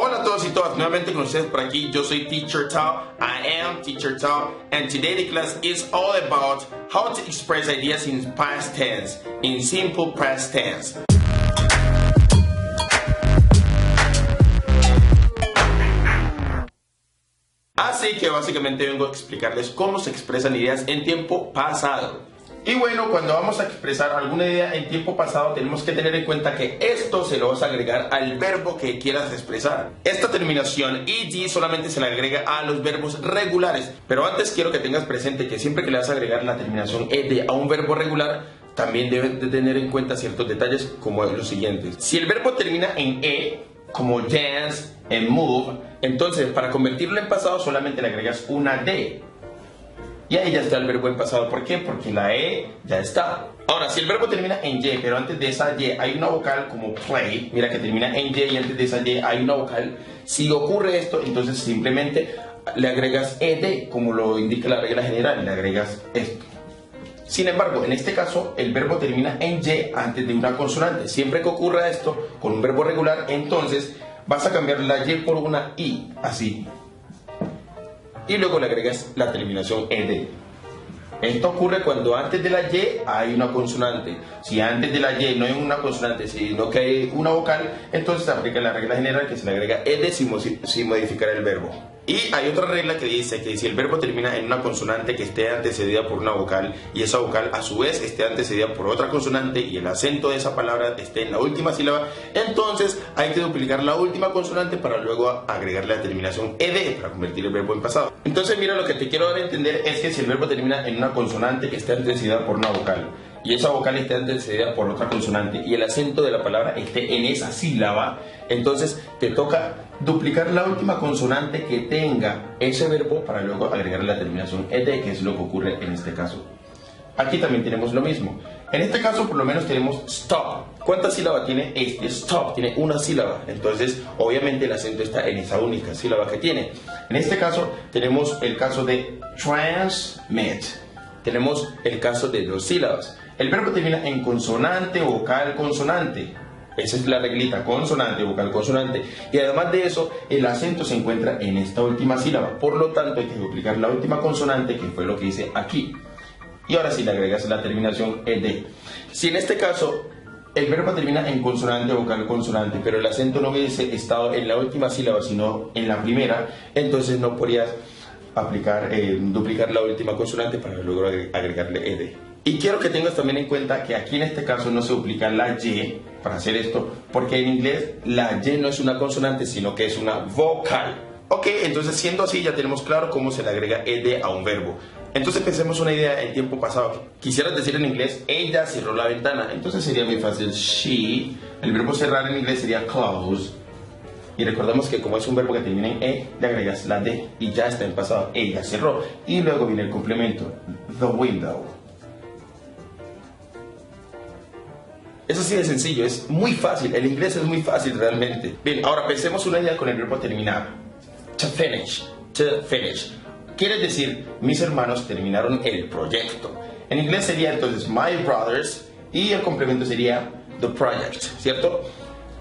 Hola a todos y todas, nuevamente con ustedes por aquí. Yo soy Teacher Tao. I am Teacher Tao, and today the class is all about how to express ideas in past tense, in simple past tense. Así que básicamente vengo a explicarles cómo se expresan ideas en tiempo pasado. Y bueno, cuando vamos a expresar alguna idea en tiempo pasado, tenemos que tener en cuenta que esto se lo vas a agregar al verbo que quieras expresar. Esta terminación ed solamente se le agrega a los verbos regulares. Pero antes quiero que tengas presente que siempre que le vas a agregar la terminación ed a un verbo regular, también debes de tener en cuenta ciertos detalles como los siguientes. Si el verbo termina en e, como dance, en move, entonces para convertirlo en pasado solamente le agregas una d. Y ahí ya está el verbo en pasado. ¿Por qué? Porque la E ya está. Ahora, si el verbo termina en Y, pero antes de esa Y hay una vocal como play, mira que termina en Y y antes de esa Y hay una vocal. Si ocurre esto, entonces simplemente le agregas ED, como lo indica la regla general, le agregas esto. Sin embargo, en este caso, el verbo termina en Y antes de una consonante. Siempre que ocurra esto con un verbo regular, entonces vas a cambiar la Y por una I, así. Y luego le agregas la terminación ed. Esto ocurre cuando antes de la Y hay una consonante. Si antes de la Y no hay una consonante, sino que hay una vocal, entonces se aplica la regla general que se le agrega ed sin modificar el verbo. Y hay otra regla que dice que si el verbo termina en una consonante que esté antecedida por una vocal y esa vocal a su vez esté antecedida por otra consonante y el acento de esa palabra esté en la última sílaba, entonces hay que duplicar la última consonante para luego agregarle la terminación ed para convertir el verbo en pasado. Entonces mira, lo que te quiero dar a entender es que si el verbo termina en una consonante que esté antecedida por una vocal y esa vocal esté antecedida por otra consonante y el acento de la palabra esté en esa sílaba, entonces te toca duplicar la última consonante que tenga ese verbo para luego agregarle la terminación ed, que es lo que ocurre en este caso. Aquí también tenemos lo mismo. En este caso por lo menos tenemos stop. ¿Cuántas sílabas tiene este stop? Tiene una sílaba. Entonces obviamente el acento está en esa única sílaba que tiene. En este caso tenemos el caso de transmit. Tenemos el caso de dos sílabas. El verbo termina en consonante, vocal, consonante. Esa es la reglita, consonante, vocal, consonante. Y además de eso, el acento se encuentra en esta última sílaba. Por lo tanto, hay que duplicar la última consonante, que fue lo que hice aquí. Y ahora sí le agregas la terminación ed. Si en este caso el verbo termina en consonante, vocal, consonante, pero el acento no hubiese estado en la última sílaba, sino en la primera, entonces no podrías duplicar la última consonante para luego agregarle ed. Y quiero que tengas también en cuenta que aquí en este caso no se duplica la Y para hacer esto, porque en inglés la Y no es una consonante, sino que es una vocal. Ok, entonces siendo así ya tenemos claro cómo se le agrega ed a un verbo. Entonces pensemos una idea en tiempo pasado. Quisieras decir en inglés, ella cerró la ventana. Entonces sería muy fácil, she. El verbo cerrar en inglés sería close. Y recordamos que como es un verbo que termina en e, le agregas la d y ya está en pasado. Ella cerró. Y luego viene el complemento, the window. Es así de sencillo, es muy fácil. El inglés es muy fácil realmente. Bien, ahora pensemos una idea con el verbo terminar. To finish. To finish. Quiere decir, mis hermanos terminaron el proyecto. En inglés sería entonces my brothers y el complemento sería the project, ¿cierto?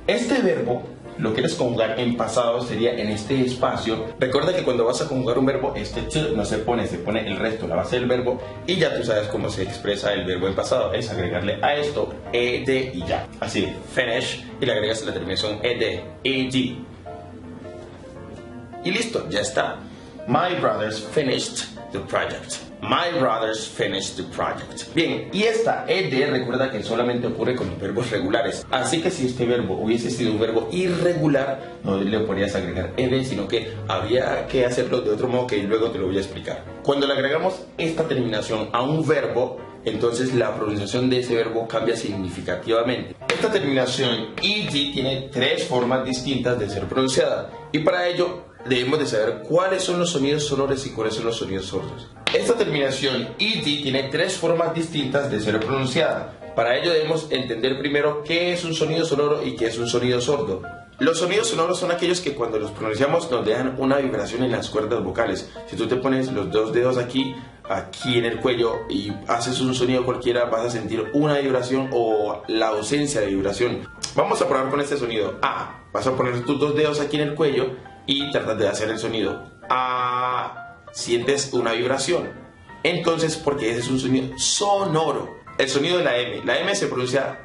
Este verbo lo quieres conjugar en pasado, sería en este espacio. Recuerda que cuando vas a conjugar un verbo, este to no se pone el resto, la base del verbo, y ya tú sabes cómo se expresa el verbo en pasado. Es agregarle a esto ed y ya. Así, finish, y le agregas la terminación ed, ed. Y listo, ya está. My brothers finished the project. My brothers finished the project. Bien, y esta ed recuerda que solamente ocurre con los verbos regulares. Así que si este verbo hubiese sido un verbo irregular, no le podrías agregar ed, sino que había que hacerlo de otro modo que luego te lo voy a explicar. Cuando le agregamos esta terminación a un verbo, entonces la pronunciación de ese verbo cambia significativamente. Esta terminación ed tiene tres formas distintas de ser pronunciada. Y para ello debemos de saber cuáles son los sonidos sonoros y cuáles son los sonidos sordos. Esta terminación ed tiene tres formas distintas de ser pronunciada. Para ello debemos entender primero qué es un sonido sonoro y qué es un sonido sordo. Los sonidos sonoros son aquellos que cuando los pronunciamos nos dejan una vibración en las cuerdas vocales. Si tú te pones los dos dedos aquí en el cuello y haces un sonido cualquiera, vas a sentir una vibración o la ausencia de vibración. Vamos a probar con este sonido. A. Vas a poner tus dos dedos aquí en el cuello y tratas de hacer el sonido. Sientes una vibración. Entonces, porque ese es un sonido sonoro. El sonido de la M. La M se pronuncia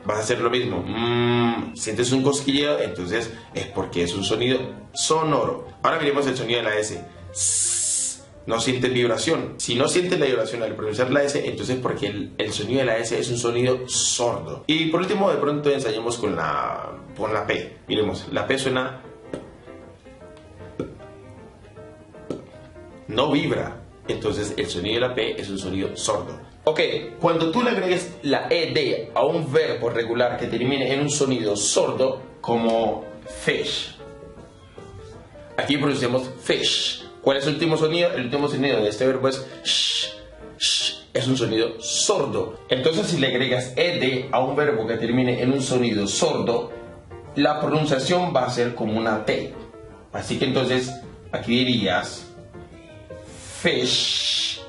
vas a hacer lo mismo. Sientes un cosquilleo, entonces es porque es un sonido sonoro. Ahora miremos el sonido de la S. No sientes vibración. Si no sientes la vibración al pronunciar la S, entonces es porque el sonido de la S es un sonido sordo. Y por último, de pronto ensayemos con la P. Miremos, la P suena... no vibra. Entonces el sonido de la P es un sonido sordo. Ok, cuando tú le agregues la ED a un verbo regular que termine en un sonido sordo, como fish. Aquí pronunciamos fish. ¿Cuál es el último sonido? El último sonido de este verbo es sh, sh. Es un sonido sordo. Entonces, si le agregas ED a un verbo que termine en un sonido sordo, la pronunciación va a ser como una T. Así que entonces, aquí dirías fish.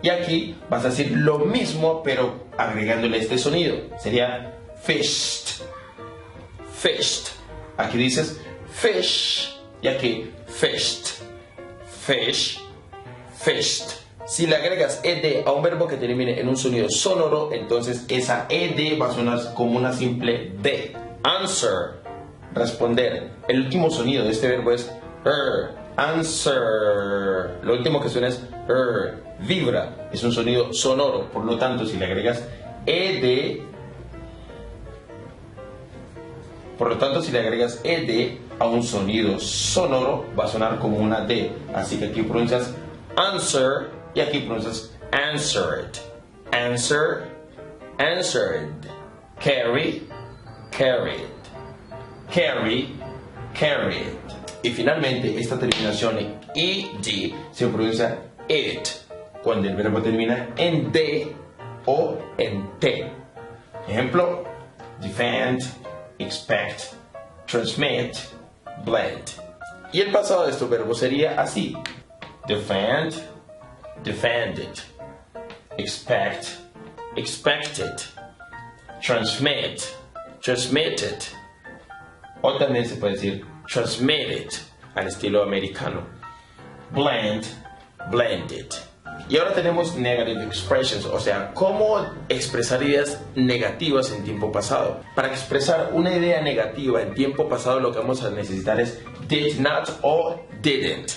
Y aquí vas a decir lo mismo, pero agregándole este sonido. Sería fished. Fished. Aquí dices fish. Y aquí fished. Fish, fished. Si le agregas ed a un verbo que termine en un sonido sonoro, entonces esa ed va a sonar como una simple d. Answer, responder. El último sonido de este verbo es answer. Lo último que suena es vibra. Es un sonido sonoro. Por lo tanto, si le agregas ed, a un sonido sonoro, va a sonar como una D. Así que aquí pronuncias answer y aquí pronuncias answered. Answer, answered. Carry, carried. Carry, carried. Y finalmente, esta terminación en ed se pronuncia it cuando el verbo termina en D o en T. Ejemplo, defend, expect, transmit, blend. Y el pasado de estos verbos sería así: defend, defended, expect, expected, transmit, transmitted. O también se puede decir transmitted al estilo americano. Blend, blended. Y ahora tenemos negative expressions, o sea, cómo expresar ideas negativas en tiempo pasado. Para expresar una idea negativa en tiempo pasado, lo que vamos a necesitar es did not o didn't.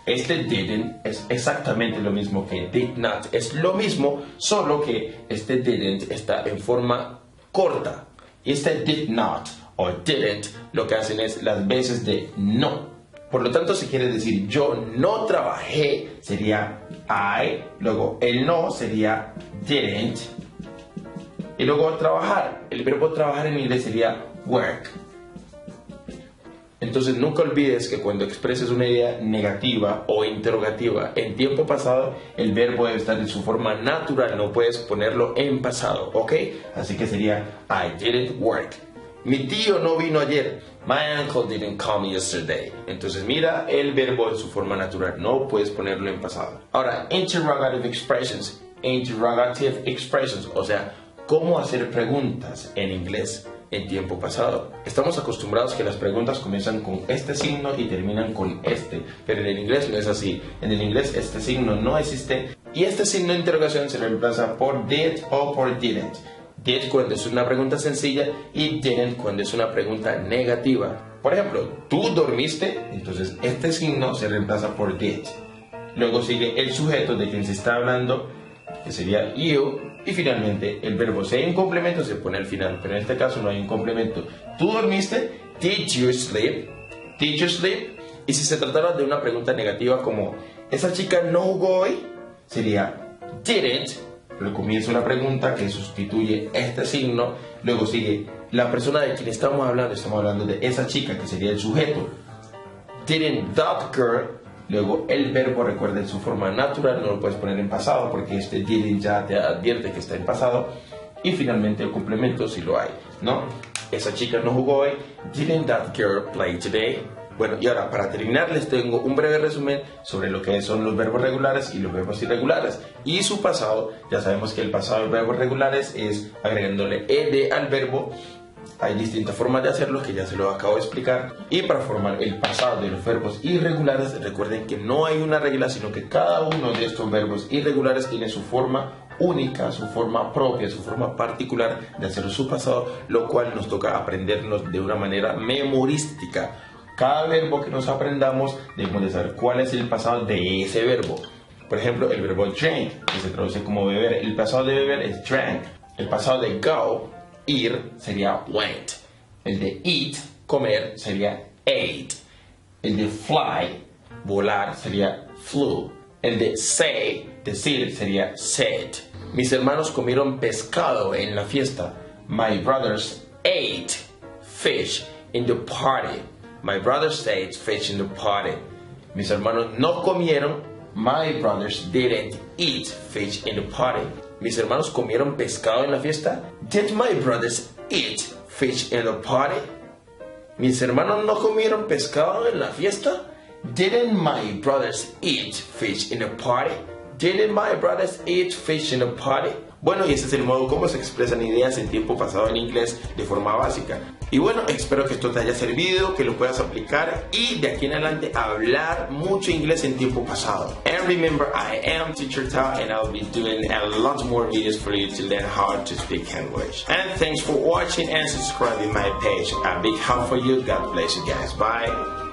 Este didn't es exactamente lo mismo que did not. Es lo mismo, solo que este didn't está en forma corta. Y este did not o didn't lo que hacen es las veces de no. Por lo tanto, si quieres decir yo no trabajé, sería I, luego el no sería didn't, y luego trabajar. El verbo trabajar en inglés sería work. Entonces nunca olvides que cuando expreses una idea negativa o interrogativa en tiempo pasado, el verbo debe estar en su forma natural, no puedes ponerlo en pasado, ¿ok? Así que sería I didn't work. Mi tío no vino ayer. My uncle didn't come yesterday. Entonces mira el verbo en su forma natural. No puedes ponerlo en pasado. Ahora, interrogative expressions. Interrogative expressions. O sea, cómo hacer preguntas en inglés en tiempo pasado. Estamos acostumbrados que las preguntas comienzan con este signo y terminan con este. Pero en el inglés no es así. En el inglés este signo no existe. Y este signo de interrogación se reemplaza por did o por didn't. Did cuando es una pregunta sencilla y didn't cuando es una pregunta negativa. Por ejemplo, ¿tú dormiste? Entonces este signo se reemplaza por did. Luego sigue el sujeto de quien se está hablando, que sería you. Y finalmente el verbo, si hay un complemento, se pone al final. Pero en este caso no hay un complemento. ¿Tú dormiste? Did you sleep? Did you sleep? Y si se tratara de una pregunta negativa como ¿esa chica no jugó hoy? Sería didn't. Luego comienza una pregunta que sustituye este signo. Luego sigue la persona de quien estamos hablando de esa chica, que sería el sujeto. Didn't that girl. Luego el verbo, recuerda, en su forma natural, no lo puedes poner en pasado porque este didn't ya te advierte que está en pasado. Y finalmente el complemento si lo hay, ¿no? Esa chica no jugó hoy. Didn't that girl play today? Bueno, y ahora para terminar les tengo un breve resumen sobre lo que son los verbos regulares y los verbos irregulares y su pasado. Ya sabemos que el pasado de los verbos regulares es agregándole ed al verbo Hay distintas formas de hacerlo que ya se lo acabo de explicar. Y para formar el pasado de los verbos irregulares, recuerden que no hay una regla, sino que cada uno de estos verbos irregulares tiene su forma única, su forma propia, su forma particular de hacer su pasado, lo cual nos toca aprendernos de una manera memorística. Cada verbo que nos aprendamos debemos de saber cuál es el pasado de ese verbo. Por ejemplo, el verbo drink, que se traduce como beber, el pasado de beber es drank. El pasado de go, ir, sería went. El de eat, comer, sería ate. El de fly, volar, sería flew. El de say, decir, sería said. Mis hermanos comieron pescado en la fiesta. My brothers ate fish in the party. My brothers ate fish in the party. Mis hermanos no comieron. My brothers didn't eat fish in the party. Mis hermanos comieron pescado en la fiesta. Did my brothers eat fish in the party? Mis hermanos no comieron pescado en la fiesta. Didn't my brothers eat fish in the party? Didn't my brothers eat fish in the party? Bueno, y ese es el modo como se expresan ideas en tiempo pasado en inglés de forma básica. Y bueno, espero que esto te haya servido, que lo puedas aplicar y de aquí en adelante hablar mucho inglés en tiempo pasado. And remember, I am Teacher Tao and I'll be doing a lot more videos for you to learn how to speak English. And thanks for watching and subscribing my page. A big hug for you. God bless you guys. Bye.